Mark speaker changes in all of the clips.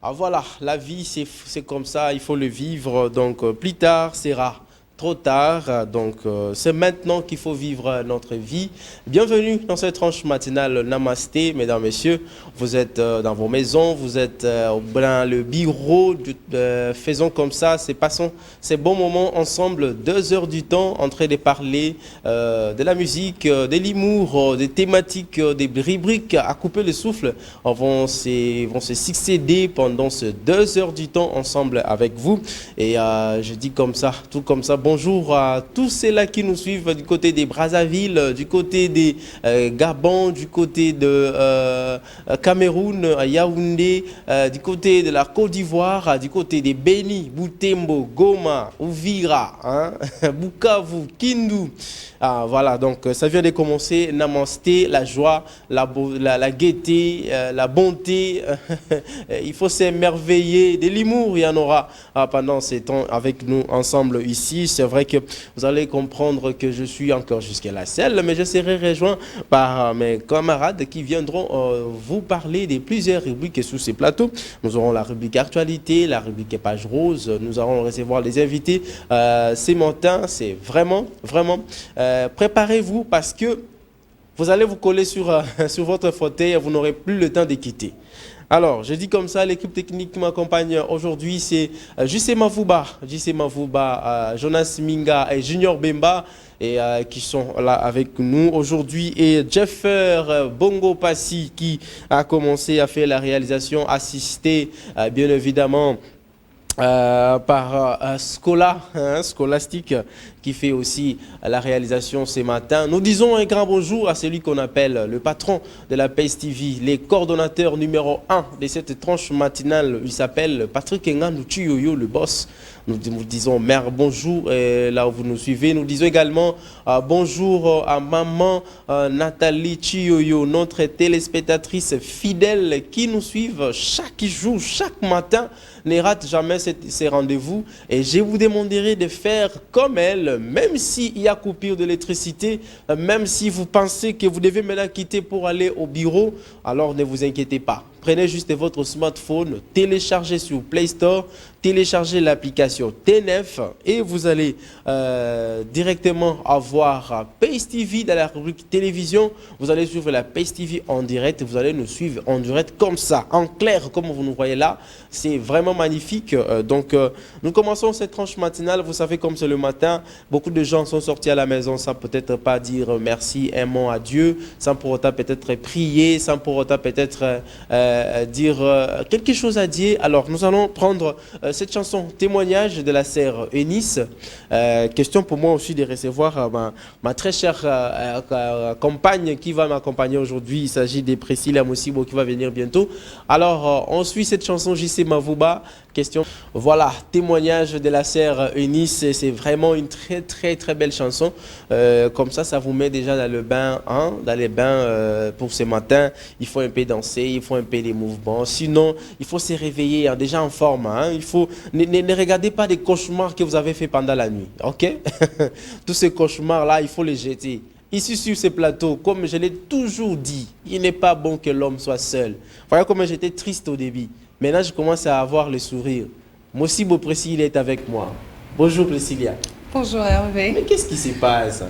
Speaker 1: Ah voilà, la vie c'est comme ça, il faut le vivre. Donc plus tard sera trop tard. C'est maintenant qu'il faut vivre notre vie. Bienvenue dans cette tranche matinale Namasté, mesdames, messieurs. Vous êtes dans vos maisons, vous êtes dans le bureau. Faisons comme ça, passons ces bons moments ensemble, 2 heures du temps, en train de parler de la musique, de l'humour, des thématiques, des rubriques à couper le souffle. Vont se succéder pendant ces 2 heures du temps ensemble avec vous. Et je dis comme ça, tout comme ça. Bonjour à tous ceux-là qui nous suivent du côté des Brazzaville, du côté des Gabon, du côté de Cameroun, à Yaoundé, du côté de la Côte d'Ivoire, du côté des Beni, Butembo, Goma, Uvira, hein, Bukavu, Kindu. Ah, voilà, donc ça vient de commencer. Namasté, la joie, la gaieté, la bonté. Il faut s'émerveiller. De l'humour, il y en aura pendant ces temps avec nous ensemble ici. C'est vrai que vous allez comprendre que je suis encore jusqu'à la selle, mais je serai rejoint par mes camarades qui viendront vous parler de plusieurs rubriques sous ces plateaux. Nous aurons la rubrique actualité, la rubrique page rose. Nous allons recevoir les invités ce matin. C'est vraiment préparez-vous parce que vous allez vous coller sur votre fauteuil et vous n'aurez plus le temps de quitter. Alors, je dis comme ça, l'équipe technique qui m'accompagne aujourd'hui, c'est JC Mavouba, Jonas Minga et Junior Bemba, et qui sont là avec nous aujourd'hui. Et Jeffer Bongo Passi qui a commencé à faire la réalisation, assisté bien évidemment par Scola, Scholastique, qui fait aussi la réalisation ce matin. Nous disons un grand bonjour à celui qu'on appelle le patron de la PACE TV, les coordonnateurs numéro 1 de cette tranche matinale. Il s'appelle Patrick Nganou Chiyoyo, le boss. Nous disons mère bonjour là où vous nous suivez. Nous disons également bonjour à maman Nathalie Chiyoyo, notre téléspectatrice fidèle qui nous suivent chaque jour, chaque matin. Ne rate jamais ces rendez-vous et je vous demanderai de faire comme elle, même s'il y a coupure d'électricité, même si vous pensez que vous devez maintenant quitter pour aller au bureau, alors ne vous inquiétez pas. Prenez juste votre smartphone, téléchargez sur Play Store, téléchargez l'application T9 et vous allez directement avoir PACE TV dans la rubrique télévision. Vous allez suivre la PACE TV en direct, vous allez nous suivre en direct comme ça, en clair, comme vous nous voyez là. C'est vraiment magnifique. Nous commençons cette tranche matinale. Vous savez, comme c'est le matin, beaucoup de gens sont sortis à la maison sans peut-être pas dire merci, un mot à Dieu, sans pour autant peut-être prier, sans pour autant peut-être dire quelque chose à Dieu. Alors, nous allons prendre cette chanson témoignage de la sœur Eunice. Question pour moi aussi de recevoir ma très chère compagne qui va m'accompagner aujourd'hui. Il s'agit de Priscilla Moussibo qui va venir bientôt. Alors, on suit cette chanson JC Mavouba. Question. Voilà, témoignage de la sœur Eunice. C'est vraiment une très belle chanson. Comme ça vous met déjà dans le bain, hein, dans les bains pour ce matin. Il faut un peu danser, il faut un peu des mouvements. Sinon, il faut se réveiller hein, déjà en forme. Hein. Il faut ne regardez pas des cauchemars que vous avez fait pendant la nuit. Ok? Tous ces cauchemars-là, il faut les jeter. Ici sur ce plateau, comme je l'ai toujours dit, il n'est pas bon que l'homme soit seul. Voyez comment j'étais triste au début. Maintenant, je commence à avoir le sourire. Moussibo Priscilla est avec moi. Bonjour Priscilla.
Speaker 2: Bonjour Hervé.
Speaker 1: Mais qu'est-ce qui se passe?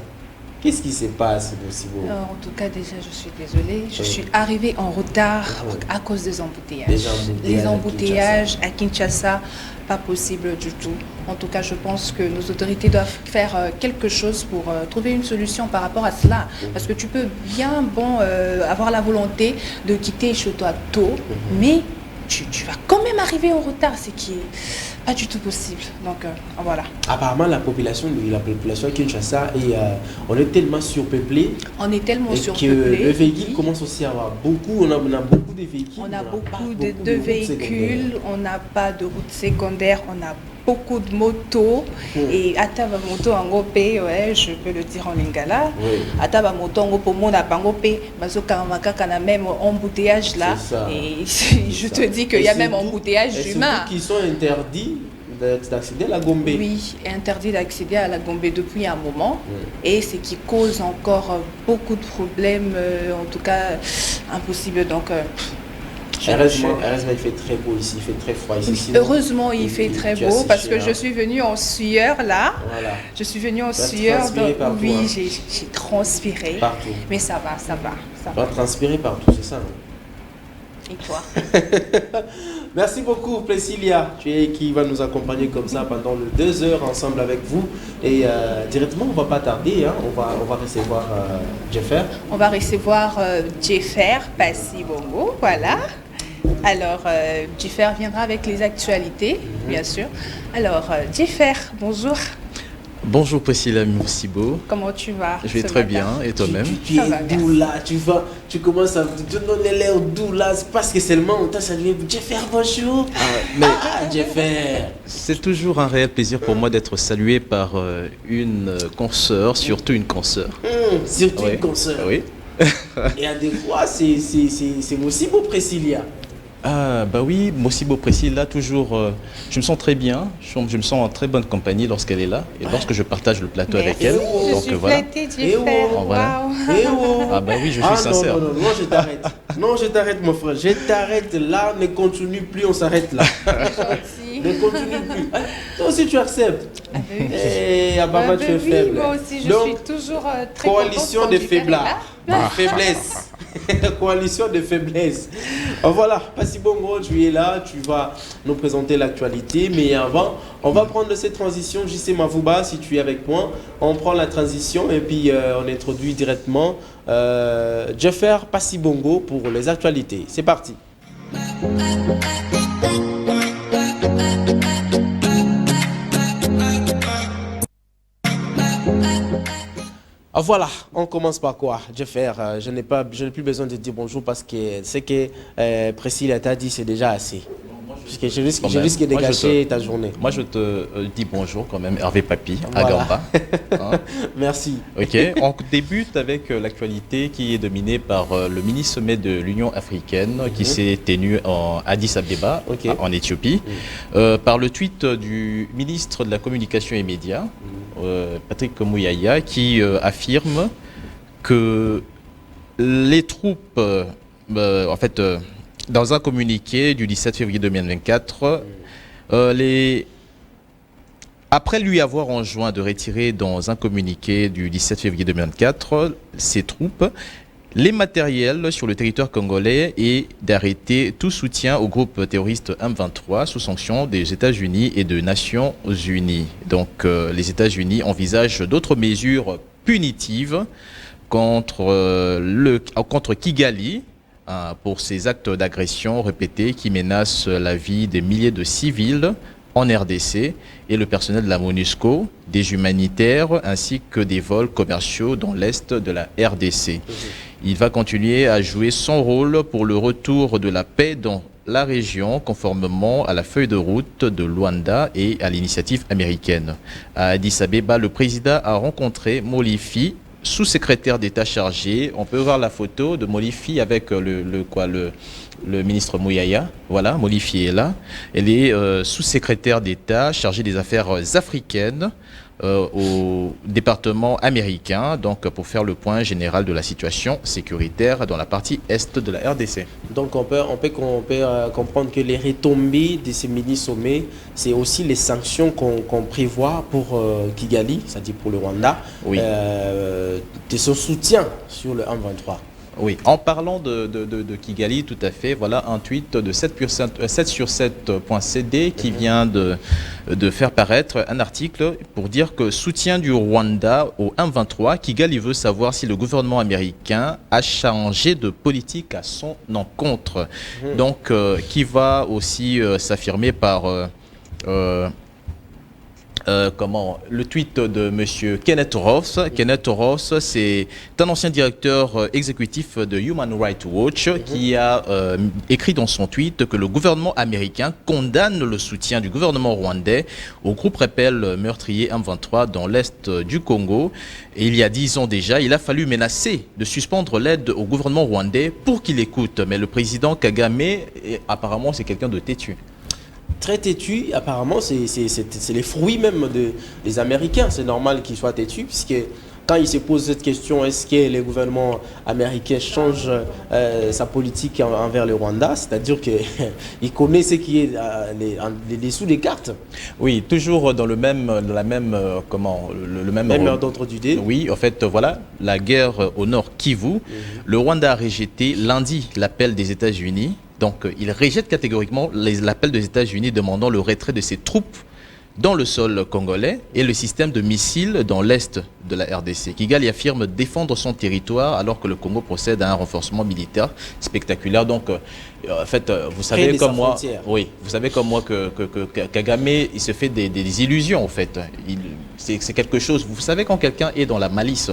Speaker 1: Qu'est-ce qui se passe, Moussibo?
Speaker 2: En tout cas, déjà, je suis désolée. Je suis arrivée en retard à cause des embouteillages. Les embouteillages à Kinshasa, pas possible du tout. En tout cas, je pense que nos autorités doivent faire quelque chose pour trouver une solution par rapport à cela. Parce que tu peux bien avoir la volonté de quitter chez toi tôt, mais tu vas quand même arriver en retard, ce qui est pas du tout possible. Donc voilà.
Speaker 1: Apparemment, la population à Kinshasa, on est tellement surpeuplé.
Speaker 2: On est tellement surpeuplé.
Speaker 1: Que le véhicule commence aussi à avoir beaucoup. On a beaucoup de véhicules.
Speaker 2: On a beaucoup de véhicules. On n'a pas de route secondaire. On a beaucoup de motos et ataba moto angopé, ouais, je peux le dire en lingala. Ataba moto angopo mona bangopé, mazoka makaka na même embouteillage là. Et je te dis qu'il y a même embouteillage humain.
Speaker 1: Qui sont interdits d'accéder à la Gombe.
Speaker 2: Oui, interdit d'accéder à la Gombe depuis un moment. Et ce qui cause encore beaucoup de problèmes, en tout cas impossible. Donc
Speaker 1: Heureusement, il fait très beau ici, il fait très froid ici. Sinon,
Speaker 2: heureusement, il fait très beau parce que je suis venue en sueur là.
Speaker 1: Voilà.
Speaker 2: Je suis venue en sueur. Donc, oui,
Speaker 1: hein.
Speaker 2: j'ai transpiré.
Speaker 1: Partout.
Speaker 2: Mais ça va.
Speaker 1: Ça va transpirer partout, c'est ça.
Speaker 2: Et toi?
Speaker 1: Merci beaucoup, Priscilla, qui va nous accompagner comme ça pendant 2 heures ensemble avec vous. Et directement, on ne va pas tarder, hein, on va recevoir Jeffer.
Speaker 2: On va recevoir Jeffer Passy Bongo, voilà. Alors, Jeffer viendra avec les actualités, bien sûr. Alors, Jeffer, bonjour.
Speaker 3: Bonjour Priscilla Moussibo.
Speaker 2: Comment tu vas?
Speaker 3: Je vais très bien, et toi-même?
Speaker 1: Tu es doux là, tu commences à te donner l'air doux là, c'est parce que seulement on t'a salué. Jeffer, bonjour. Jeffer.
Speaker 3: C'est toujours un réel plaisir pour moi d'être salué par une consoeur, surtout une consoeur.
Speaker 1: Surtout une consoeur.
Speaker 3: Oui.
Speaker 1: Et à des fois, c'est Moussibo Priscilla.
Speaker 3: Ah bah oui, Moussibo Priscilla, toujours, je me sens très bien, je me sens en très bonne compagnie lorsqu'elle est là et lorsque je partage le plateau avec elle.
Speaker 2: Je suis flattée, Jeffer.
Speaker 3: Voilà. Ah bah oui, je suis sincère.
Speaker 1: Non, je t'arrête. Non, je t'arrête mon frère, je t'arrête là, ne continue plus, on s'arrête là.
Speaker 2: Gentil.
Speaker 1: Ne continue plus. Toi aussi tu acceptes.
Speaker 2: Ah bah oui.
Speaker 1: Ababa, tu es faible.
Speaker 2: Moi aussi, je suis toujours très
Speaker 1: coalition
Speaker 2: contente
Speaker 1: des faiblards. Faiblesse. Coalition de faiblesse. Voilà, Passy Bongo, tu es là, tu vas nous présenter l'actualité. Mais avant, on va prendre cette transition. JC Mavouba, si tu es avec moi, on prend la transition et puis on introduit directement Jeffer Passy Bongo pour les actualités. C'est parti. Ah, voilà, on commence par quoi? Jeffer, je n'ai plus besoin de dire bonjour parce que ce que Priscilla t'a dit, c'est déjà assez. Parce que je risque de gâcher ta journée.
Speaker 3: Moi, je te dis bonjour quand même, Hervé Papi,
Speaker 1: voilà.
Speaker 3: à Gamba. Hein?
Speaker 1: Merci.
Speaker 3: Ok, on débute avec l'actualité qui est dominée par le mini-sommet de l'Union africaine qui s'est tenu en Addis Abeba, en Éthiopie, par le tweet du ministre de la Communication et Médias, Patrick Mouyaya, qui affirme que les troupes, dans un communiqué du 17 février 2024, après lui avoir enjoint de retirer dans un communiqué du 17 février 2024 ses troupes, les matériels sur le territoire congolais et d'arrêter tout soutien au groupe terroriste M23 sous sanction des États-Unis et de Nations Unies. Donc les États-Unis envisagent d'autres mesures punitives contre Kigali, pour ces actes d'agression répétés qui menacent la vie des milliers de civils en RDC et le personnel de la MONUSCO, des humanitaires ainsi que des vols commerciaux dans l'est de la RDC. Il va continuer à jouer son rôle pour le retour de la paix dans la région conformément à la feuille de route de Luanda et à l'initiative américaine. À Addis Abeba, le président a rencontré Molifi, sous-secrétaire d'État chargé. On peut voir la photo de Molifi avec le ministre Mouyaya. Voilà, Molifi est là. Elle est sous-secrétaire d'État chargée des affaires africaines au département américain, donc pour faire le point général de la situation sécuritaire dans la partie est de la RDC.
Speaker 1: Donc on peut comprendre que les retombées de ces mini-sommets, c'est aussi les sanctions qu'on prévoit pour Kigali, c'est-à-dire pour le Rwanda, de son soutien sur le M23.
Speaker 3: Oui, en parlant de Kigali, tout à fait, voilà un tweet de 7sur7.cd qui vient de faire paraître un article pour dire que soutien du Rwanda au M23, Kigali veut savoir si le gouvernement américain a changé de politique à son encontre. Donc, qui va aussi s'affirmer par... le tweet de M. Kenneth Ross. Kenneth Ross, c'est un ancien directeur exécutif de Human Rights Watch qui a écrit dans son tweet que le gouvernement américain condamne le soutien du gouvernement rwandais au groupe rebelle meurtrier M23 dans l'est du Congo. Et il y a 10 ans déjà, il a fallu menacer de suspendre l'aide au gouvernement rwandais pour qu'il écoute. Mais le président Kagame, apparemment, c'est quelqu'un de têtu.
Speaker 1: Très têtu, apparemment, c'est les fruits même des Américains. C'est normal qu'ils soient têtus, puisque quand il se pose cette question, est-ce que le gouvernement américain change sa politique envers le Rwanda? C'est-à-dire qu'il connaît ce qui est les dessous des cartes.
Speaker 3: Oui, toujours dans le même
Speaker 1: ordre d'idée.
Speaker 3: Oui, en fait, voilà, la guerre au nord Kivu. Le Rwanda a rejeté lundi l'appel des États-Unis. Donc, il rejette catégoriquement l'appel des États-Unis demandant le retrait de ses troupes dans le sol congolais et le système de missiles dans l'est de la RDC. Kigali affirme défendre son territoire alors que le Congo procède à un renforcement militaire spectaculaire. Donc, en fait, vous savez comme moi, que Kagame, il se fait des illusions en fait. C'est quelque chose. Vous savez quand quelqu'un est dans la malice,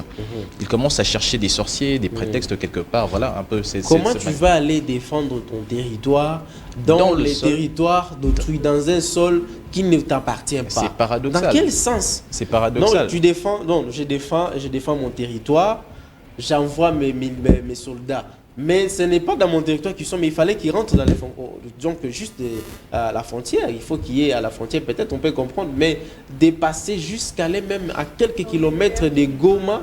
Speaker 3: il commence à chercher des sorciers, des prétextes quelque part. Voilà un peu.
Speaker 1: Comment tu vas aller défendre ton territoire dans les territoires d'autrui, dans un sol qui ne t'appartient pas?
Speaker 3: C'est paradoxal.
Speaker 1: Dans quel sens?
Speaker 3: C'est paradoxal.
Speaker 1: Non, tu défends. Non, je défends mon territoire. J'envoie mes soldats. Mais ce n'est pas dans mon territoire qu'ils sont, mais il fallait qu'ils rentrent dans les frontières. Donc juste à la frontière, il faut qu'il y ait à la frontière, peut-être on peut comprendre, mais dépasser jusqu'à aller même à quelques kilomètres de Goma,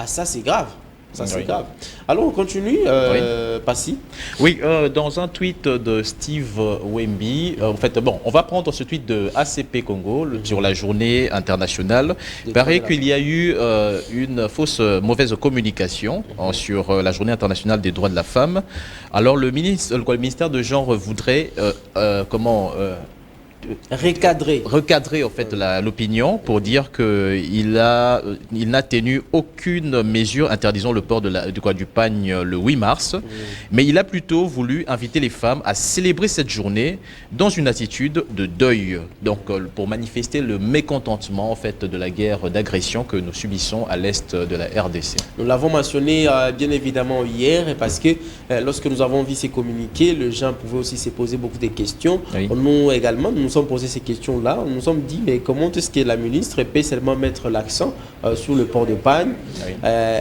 Speaker 1: ça c'est grave. Ça, c'est grave. Alors, on continue, Passy.
Speaker 3: Oui, dans un tweet de Steve Wemby, en fait, bon, on va prendre ce tweet de ACP Congo sur la journée internationale. Il paraît qu'il y a eu une mauvaise communication sur la journée internationale des droits de la femme. Alors, le ministère de genre voudrait, recadrer en fait l'opinion pour dire qu'il n'a tenu aucune mesure interdisant le port du pagne le 8 mars, mais il a plutôt voulu inviter les femmes à célébrer cette journée dans une attitude de deuil, donc pour manifester le mécontentement en fait de la guerre d'agression que nous subissons à l'est de la RDC.
Speaker 1: Nous l'avons mentionné bien évidemment hier parce que lorsque nous avons vu ces communiqués, les gens pouvaient aussi se poser beaucoup de questions. Nous également, nous sommes posé ces questions-là. Nous nous sommes dit, mais comment est-ce que la ministre peut seulement mettre l'accent sur le port de pagne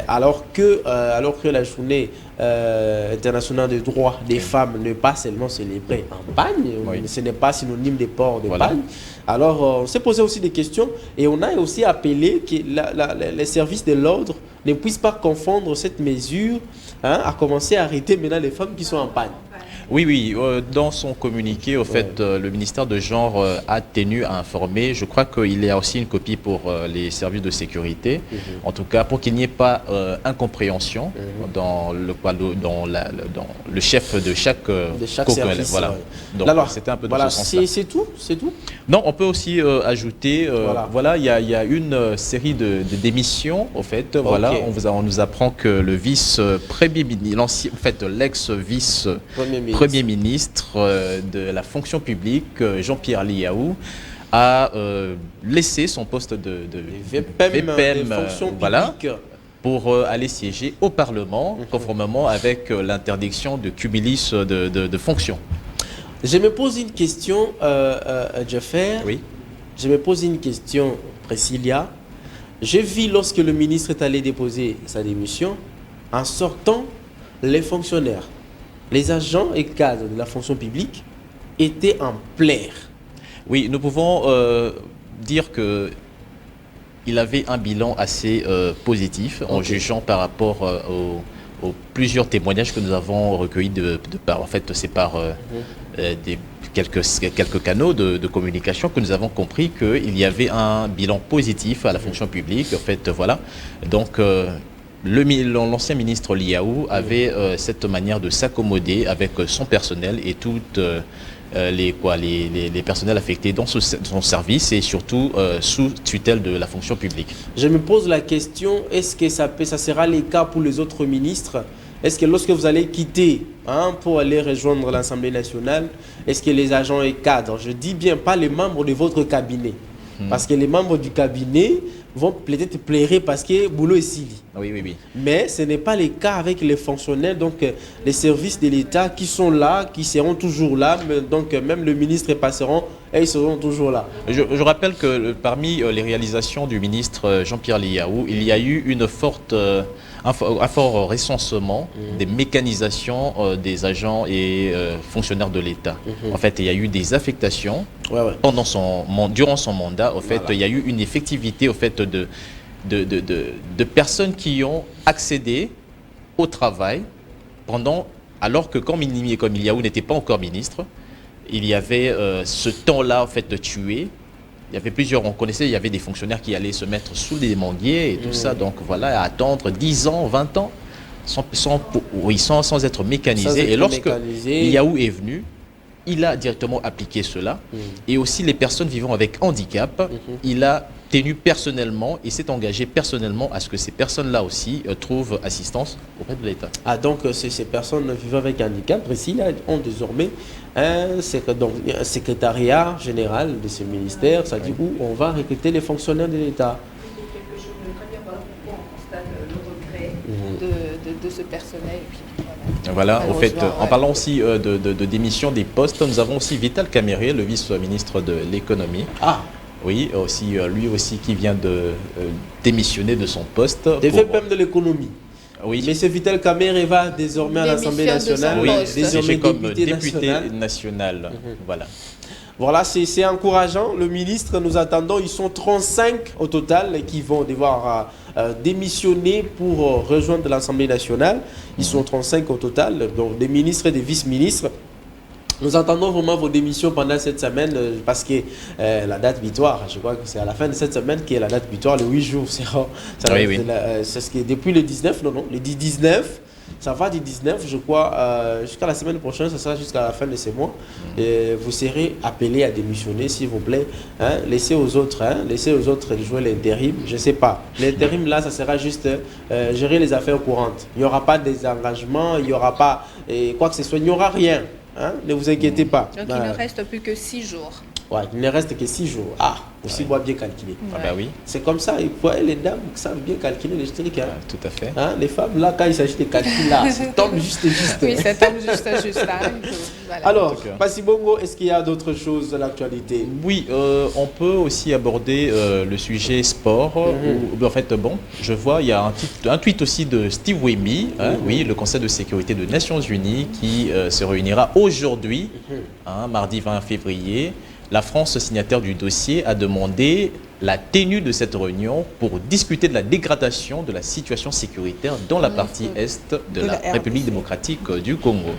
Speaker 1: alors que la journée internationale des droits des femmes n'est pas seulement célébrée en pagne, ce n'est pas synonyme de port de pagne. Alors, on s'est posé aussi des questions et on a aussi appelé que les services de l'ordre ne puissent pas confondre cette mesure à commencer à arrêter maintenant les femmes qui sont en pagne.
Speaker 3: Oui, dans son communiqué, au fait, le ministère de genre a tenu à informer. Je crois qu'il y a aussi une copie pour les services de sécurité, en tout cas pour qu'il n'y ait pas incompréhension dans le chef de chaque
Speaker 1: service.
Speaker 3: Voilà. Donc,
Speaker 1: alors,
Speaker 3: c'était un peu dans ce sens-là.
Speaker 1: C'est tout.
Speaker 3: Non, on peut aussi ajouter, il y a une série de démissions, au fait. Voilà, on nous apprend que le vice-premier ministre, l'ex-vice-premier ministre de la fonction publique, Jean-Pierre Liaou, a laissé son poste de VPM pour aller siéger au Parlement, conformément avec l'interdiction de cumulis de fonctions.
Speaker 1: Je me pose une question, Jeffer.
Speaker 3: Oui.
Speaker 1: Je me pose une question, Priscilla. J'ai vu lorsque le ministre est allé déposer sa démission, en sortant, les fonctionnaires, les agents et cadres de la fonction publique étaient en pleurs.
Speaker 3: Oui, nous pouvons dire que il avait un bilan assez positif en jugeant par rapport aux plusieurs témoignages que nous avons recueillis c'est par quelques canaux de communication que nous avons compris qu'il y avait un bilan positif à la fonction publique. En fait, voilà. Donc, l'ancien ministre Liaou avait cette manière de s'accommoder avec son personnel et toutes les personnels affectés dans son service et surtout sous tutelle de la fonction publique.
Speaker 1: Je me pose la question, est-ce que ça sera le cas pour les autres ministres? Est-ce que lorsque vous allez quitter pour aller rejoindre l'Assemblée nationale, est-ce que les agents et cadres, je dis bien pas les membres de votre cabinet, parce que les membres du cabinet vont peut-être pleurer parce que boulot est sili.
Speaker 3: Oui.
Speaker 1: Mais ce n'est pas le cas avec les fonctionnaires, donc les services de l'État qui sont là, qui seront toujours là, donc même le ministre passeront et ils seront toujours là.
Speaker 3: Je rappelle que parmi les réalisations du ministre Jean-Pierre Liaou, il y a eu un fort recensement des mécanisations des agents et fonctionnaires de l'État. En fait, il y a eu des affectations durant son mandat. En fait, il y a eu une effectivité au fait de personnes qui ont accédé au travail alors que comme Iliaou n'était pas encore ministre, il y avait ce temps-là en fait de tuer. Il y avait plusieurs, on connaissait, il y avait des fonctionnaires qui allaient se mettre sous les manguiers et tout ça. Donc voilà, à attendre 10 ans, 20 ans sans être mécanisés. Et lorsque Iliaou est venu, il a directement appliqué cela. Et aussi les personnes vivant avec handicap, il a tenu personnellement et s'est engagé personnellement à ce que ces personnes-là aussi trouvent assistance auprès de l'État.
Speaker 1: Ah, donc ces personnes vivant avec handicap, ici, là, ont désormais un secrétariat général de ce ministère, c'est-à-dire où on va recruter les fonctionnaires de l'État.
Speaker 2: De ce personnel.
Speaker 3: Voilà, au fait, en parlant aussi de démission des postes, nous avons aussi Vital Kamerhe, le vice-ministre de l'économie. Ah. Oui, aussi, lui aussi qui vient de démissionner de son poste.
Speaker 1: Des faits même de l'économie.
Speaker 3: Oui.
Speaker 1: Mais ce Vital Kamerhe va désormais à l'Assemblée nationale.
Speaker 3: Oui, désormais comme député national. Voilà.
Speaker 1: Voilà, c'est encourageant. Le ministre, nous attendons, ils sont 35 au total qui vont devoir démissionner pour rejoindre l'Assemblée nationale. Ils sont 35 au total, donc des ministres et des vice-ministres. Nous attendons vraiment vos démissions pendant cette semaine parce que la date butoir, je crois que c'est à la fin de cette semaine qui est la date butoir, le 8 jours. C'est ce qui est depuis le 19, le 19. Ça va du 19, je crois, jusqu'à la semaine prochaine, ça sera jusqu'à la fin de ce mois. Et vous serez appelés à démissionner, s'il vous plaît. Laissez aux autres de jouer l'intérim. Je ne sais pas. L'intérim, là, ça sera juste gérer les affaires courantes. Il n'y aura pas des engagements, il n'y aura pas quoi que ce soit, il n'y aura rien. Ne vous inquiétez pas.
Speaker 2: Donc il ne reste plus que 6 jours.
Speaker 1: Ouais, il ne reste que 6 jours. Aussi doit bien calculer.
Speaker 3: Ah bah oui.
Speaker 1: C'est comme ça. Les dames savent bien calculer les trucs.
Speaker 3: Tout à fait.
Speaker 1: Les femmes, là, quand il s'agit de calcul, là, ça tombe juste.
Speaker 2: Oui, ça tombe juste là.
Speaker 1: Voilà. Alors, Passibongo, est-ce qu'il y a d'autres choses de l'actualité?
Speaker 3: Oui, on peut aussi aborder le sujet sport. En fait, je vois, il y a un tweet aussi de Steve Wemby, oui, le Conseil de sécurité des Nations Unies qui se réunira aujourd'hui, mardi 20 février. La France, signataire du dossier, a demandé la tenue de cette réunion pour discuter de la dégradation de la situation sécuritaire dans la partie est de la République démocratique du Congo.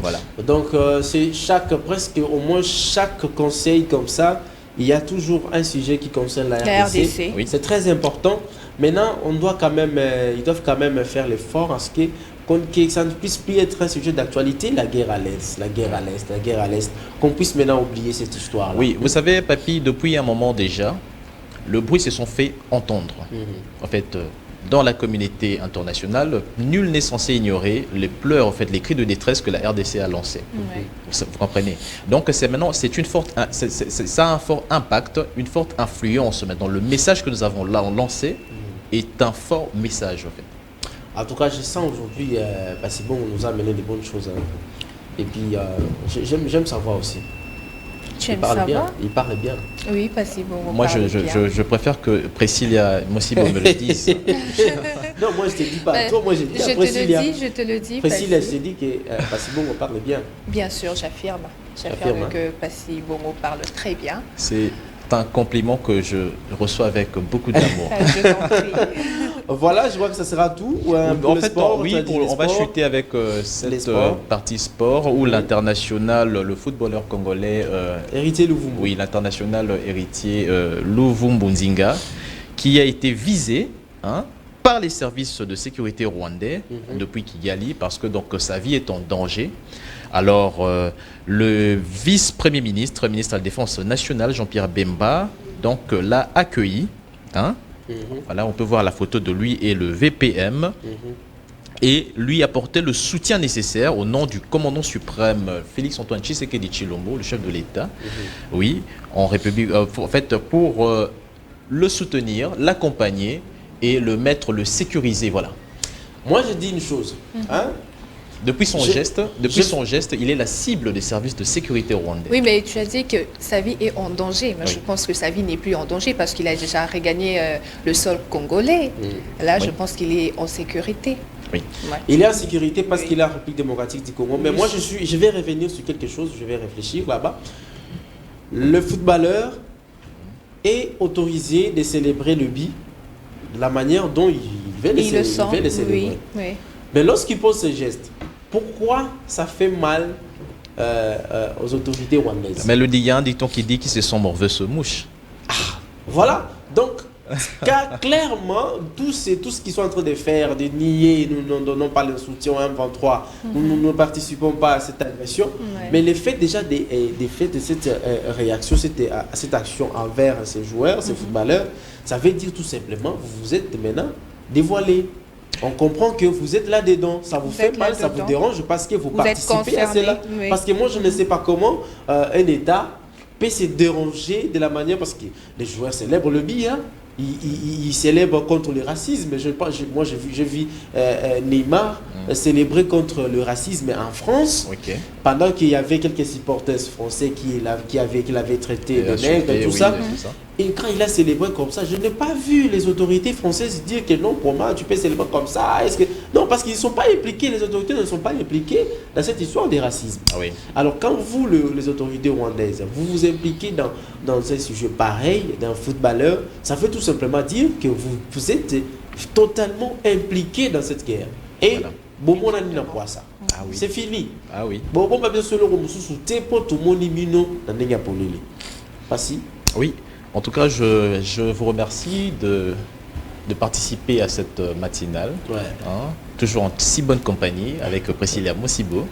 Speaker 3: Voilà.
Speaker 1: Donc, c'est presque au moins chaque conseil comme ça, il y a toujours un sujet qui concerne la RDC. Oui. C'est très important. Maintenant, ils doivent quand même faire l'effort à ce que ça ne puisse plus être un sujet d'actualité, la guerre à l'Est, qu'on puisse maintenant oublier cette histoire-là.
Speaker 3: Oui, vous savez, Papy, depuis un moment déjà, le bruit se sont fait entendre. En fait, dans la communauté internationale, nul n'est censé ignorer les pleurs, en fait, les cris de détresse que la RDC a lancés. Vous comprenez? Donc, ça a un fort impact, une forte influence maintenant. Le message que nous avons là lancé est un fort message, en fait.
Speaker 1: En tout cas, je sens aujourd'hui, Passibongo nous a amené de bonnes choses. Et puis, j'aime savoir aussi.
Speaker 2: Tu aimes savoir?
Speaker 1: Il parle bien.
Speaker 2: Oui, Passibongo.
Speaker 3: Moi, je préfère que Priscilla Mosibo me le dise.
Speaker 1: Non, moi, je ne te dis pas. Toi, moi, je dis à Priscilla.
Speaker 2: Je te le dis.
Speaker 1: Priscilla, je te dis que Passibongo parle bien.
Speaker 2: Bien sûr, j'affirme. J'affirme que Passibongo parle très bien.
Speaker 3: C'est un compliment que je reçois avec beaucoup d'amour.
Speaker 2: Je t'en prie.
Speaker 1: Voilà, je vois que ça sera tout.
Speaker 3: En fait, oui, on va chuter avec cette partie sport où l'international, le footballeur congolais
Speaker 1: héritier Louvumbu.
Speaker 3: Oui, l'international héritier Louvumbu Nzinga, qui a été visé par les services de sécurité rwandais depuis Kigali parce que donc sa vie est en danger. Alors, le vice-premier ministre, ministre de la Défense nationale, Jean-Pierre Bemba, donc l'a accueilli. Voilà, on peut voir la photo de lui et le VPM. Et lui apporter le soutien nécessaire au nom du commandant suprême Félix-Antoine Tshisekedi Tshilombo, le chef de l'État. Oui, en République, en fait, pour le soutenir, l'accompagner et le sécuriser. Voilà.
Speaker 1: Moi, je dis une chose.
Speaker 3: Depuis son geste, il est la cible des services de sécurité rwandais.
Speaker 2: Oui, mais tu as dit que sa vie est en danger. Moi, je pense que sa vie n'est plus en danger parce qu'il a déjà regagné le sol congolais. Là, je pense qu'il est en sécurité.
Speaker 3: Oui.
Speaker 1: Il est en sécurité parce qu'il est en République démocratique du Congo. Mais moi, je vais revenir sur quelque chose, je vais réfléchir là-bas. Le footballeur est autorisé de célébrer le bi de la manière dont il veut les célébrer.
Speaker 2: Oui, oui.
Speaker 1: Mais lorsqu'il pose ce geste, pourquoi ça fait mal aux autorités rwandaises?
Speaker 3: Mais il y a un dicton qui dit que c'est son morveux se mouche.
Speaker 1: Voilà, donc clairement, tout ce qu'ils sont en train de faire, de nier, nous ne donnons pas le soutien au M23, nous ne participons pas à cette agression, mais l'effet déjà des faits de cette réaction, cette action envers ces joueurs, ces footballeurs, ça veut dire tout simplement, vous vous êtes maintenant dévoilé. On comprend que vous êtes là-dedans, ça vous fait mal, ça vous dérange parce que vous participez à cela. Oui. Parce que moi, je ne sais pas comment un État peut se déranger de la manière, parce que les joueurs célèbrent le bien, ils célèbrent contre le racisme. Moi, j'ai vu Neymar célébrer contre le racisme en France, pendant qu'il y avait quelques supporters français qui l'avaient traité de nègre et tout ça. Et quand il a célébré comme ça, je n'ai pas vu les autorités françaises dire que non, pour moi, tu peux célébrer comme ça. Non, parce qu'ils ne sont pas impliqués, les autorités ne sont pas impliquées dans cette histoire de racisme. Alors, quand vous, les autorités rwandaises, vous vous impliquez dans un sujet pareil, d'un footballeur, ça veut tout simplement dire que vous êtes totalement impliqué dans cette guerre. Et bon, on a n'a pas ça. C'est fini. Bon, on va bien sûr le remonter pour tout le monde immuno dans les Gabonais. Pas-si.
Speaker 3: Oui. En tout cas, je vous remercie de participer à cette matinale. Toujours en si bonne compagnie avec Priscilla Mosibo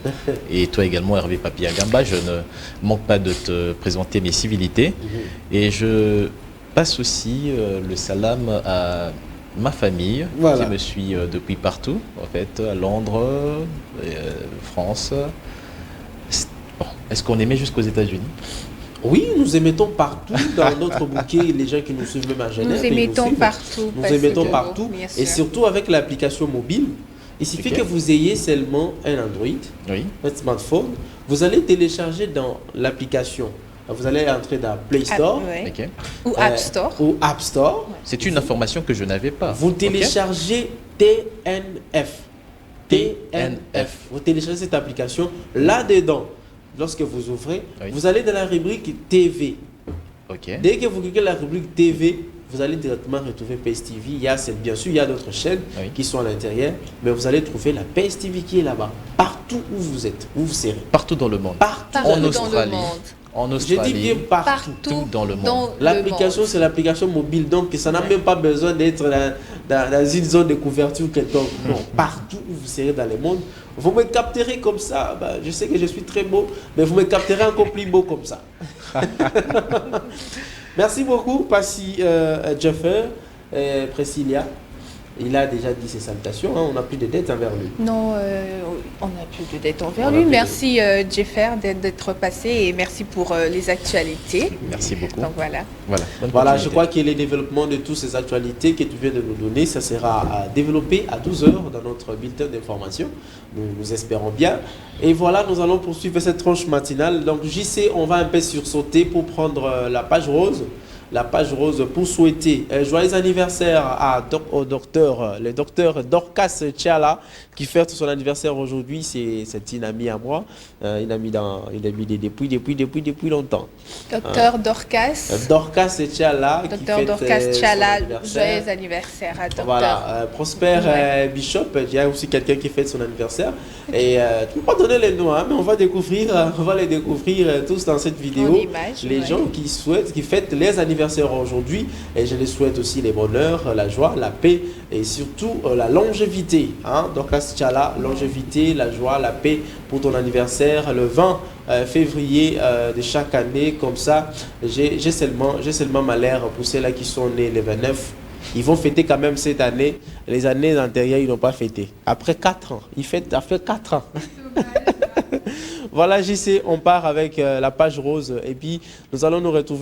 Speaker 3: et toi également Hervé Papiagamba. Je ne manque pas de te présenter mes civilités. Et je passe aussi le salam à ma famille qui me suit depuis partout, en fait, à Londres, France. Bon, est-ce qu'on aimait jusqu'aux États-Unis?
Speaker 1: Oui, nous émettons partout dans notre bouquet, les gens qui nous suivent même à Genève.
Speaker 2: Nous émettons partout.
Speaker 1: Nous émettons partout. Et surtout avec l'application mobile. Il suffit que vous ayez seulement un Android, un smartphone. Vous allez télécharger dans l'application. Vous allez entrer dans Play Store
Speaker 2: ou App Store.
Speaker 1: App Store.
Speaker 3: C'est une information que je n'avais pas.
Speaker 1: Vous téléchargez TNF. TNF. Vous téléchargez cette application là-dedans. Lorsque vous ouvrez, vous allez dans la rubrique TV. Dès que vous cliquez la rubrique TV, vous allez directement retrouver PSTV. Bien sûr, il y a d'autres chaînes qui sont à l'intérieur, mais vous allez trouver la PSTV qui est là-bas. Partout où vous êtes, où vous serez.
Speaker 3: Partout dans le monde.
Speaker 1: Partout
Speaker 3: en Australie. En Australie,
Speaker 1: je dis bien partout
Speaker 3: dans le monde.
Speaker 1: L'application, c'est l'application mobile, donc ça n'a même pas besoin d'être dans une zone de couverture quelconque. Non, partout où vous serez dans le monde, vous me capterez comme ça. Je sais que je suis très beau, mais vous me capterez encore plus beau comme ça. Merci beaucoup, Passy Jeffer et Priscilla. Il a déjà dit ses salutations, on n'a plus de dettes envers lui.
Speaker 2: Non, on n'a plus de dettes envers lui. Merci Jeffer d'être passé et merci pour les actualités.
Speaker 3: Merci beaucoup.
Speaker 2: Donc voilà.
Speaker 1: Voilà, je crois que le développement de toutes ces actualités que tu viens de nous donner, ça sera développé à 12 h dans notre bulletin d'information. Nous espérons bien. Et voilà, nous allons poursuivre cette tranche matinale. Donc JC, on va un peu sursauter pour prendre la page rose. La page rose pour souhaiter un joyeux anniversaire au docteur, le docteur Dorcas Tchala qui fête son anniversaire aujourd'hui. C'est une amie à moi, une amie depuis longtemps.
Speaker 2: Docteur Dorcas.
Speaker 1: Dorcas Tchala.
Speaker 2: Docteur Dorcas Tchala, joyeux anniversaire à docteur.
Speaker 1: Voilà, Prosper Bishop, il y a aussi quelqu'un qui fête son anniversaire. Et tu ne peux pas donner les noms, mais on va les découvrir tous dans cette vidéo. Les gens qui fêtent les anniversaires aujourd'hui, et je les souhaite aussi les bonheurs, la joie, la paix et surtout la longévité. Dorcas Tchala, longévité, la joie, la paix pour ton anniversaire le 20 février de chaque année. Comme ça, j'ai seulement malheur pour ceux-là qui sont nés le 29. Ils vont fêter quand même cette année. Les années antérieures, ils n'ont pas fêté. Après 4 ans, ils fêtent après 4 ans. Voilà, JC, on part avec la page rose et puis nous allons nous retrouver